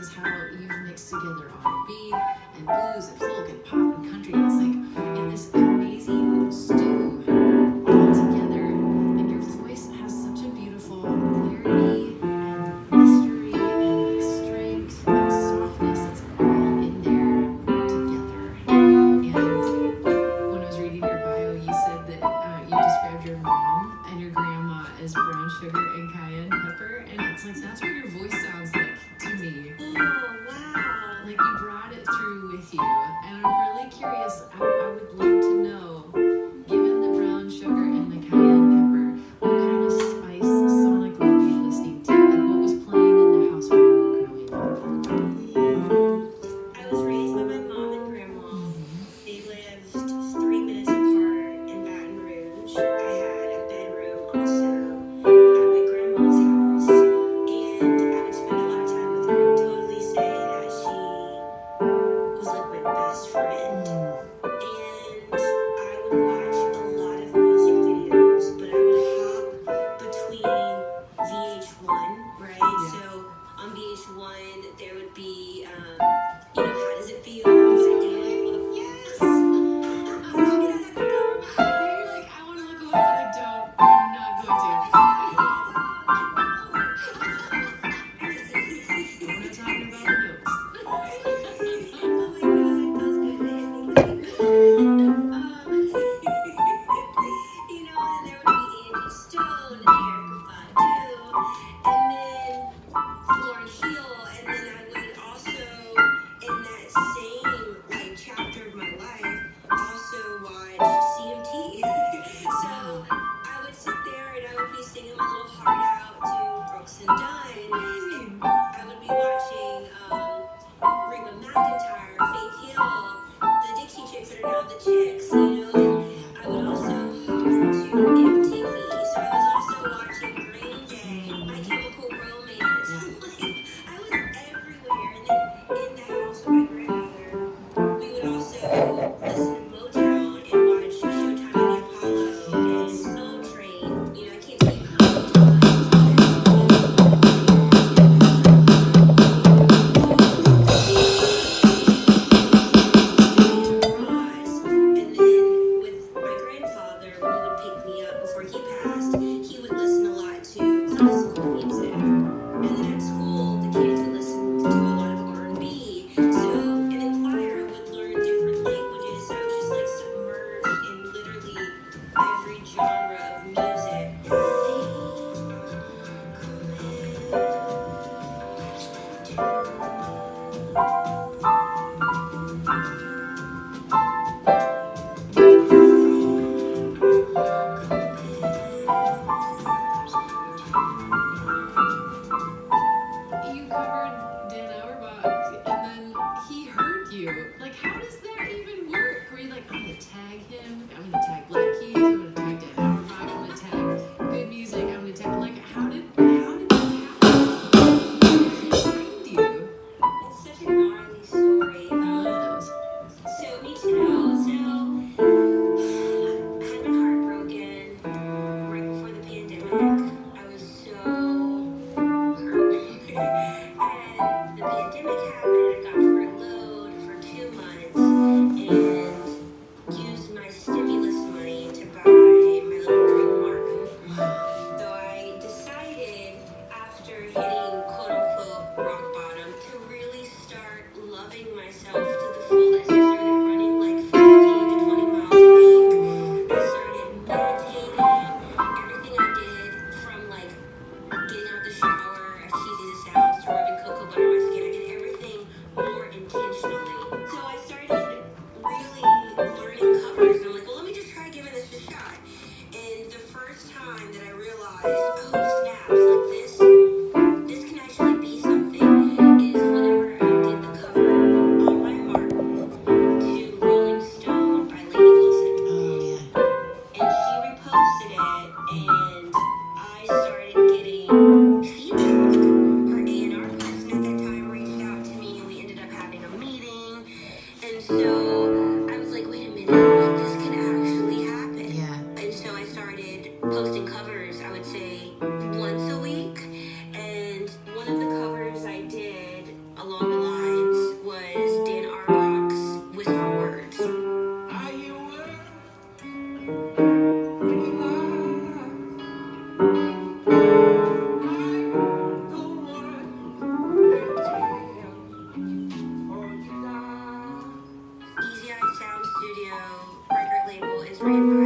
is how you've mixed together R&B and blues and folk and pop and country. It's like in this amazing stew all together, and your voice has such a beautiful clarity and mystery and strength and softness. It's all in there together. And when I was reading your bio, you said that you described your mom and your grandma as brown sugar and cayenne pepper, and it's like that's what your voice sounds like to me. Oh, wow. Like you brought it through with you, and I'm really curious. I would love to know, given the brown sugar and the cayenne pepper, what kind of spice sonically were you listening to? Like what was playing in the house when you were growing up? I was raised by my mom and grandma. They lived 3 minutes apart in Baton Rouge. I had a bedroom also at my grandma's house, and I would spend a lot of time with her. I would totally say that she was like my best friend. And I would watch a lot of music videos, but I would hop between VH1, right? Yeah. So on VH1, there would be, How Does It Feel? Yes. I'm You're like, I want to look away, but I don't. I'm not going to. We're not talking about the notes. Oh my God, those good days. And there would be Angie Stone and Erykah Badu, and then Lauryn Hill, and then I would also, in that same chapter of my life, also watch CMT. So I would sit there and I would be singing my little heart out to Brooks and Dunn, and I would be watching Reba McEntire, Faith Hill, the Dixie Chicks that are now the Chicks, and I would also hop to MTV, so I was also watching Green Day, My Chemical Romance. I was everywhere, and then in the house with my grandmother, we would also listen to Motown and watch Showtime and the Apollo and Soul Train. I can't tell you how many times. And then with my grandfather, when he would pick me up before he passed, he would listen a lot to classical music. And then at school, the kids would listen to a lot of R&B. So in the choir, I would learn different languages. So I was just submerged in literally every genre of music. You covered Dan Auerbach, and then he heard you. Like, how does that even work? Were you like, I'm gonna tag him, I'm gonna tag Black Keys, I'm gonna tag Dan Auerbach, I'm gonna tag good music, I'm gonna tag, like, how did that happen? He find you? It's such a gnarly along the lines was Dan Arbrock's Whisper Words. I hear words when you lie. I'm the one that tell before you die. Easy Eye Sound Studio record label is ran by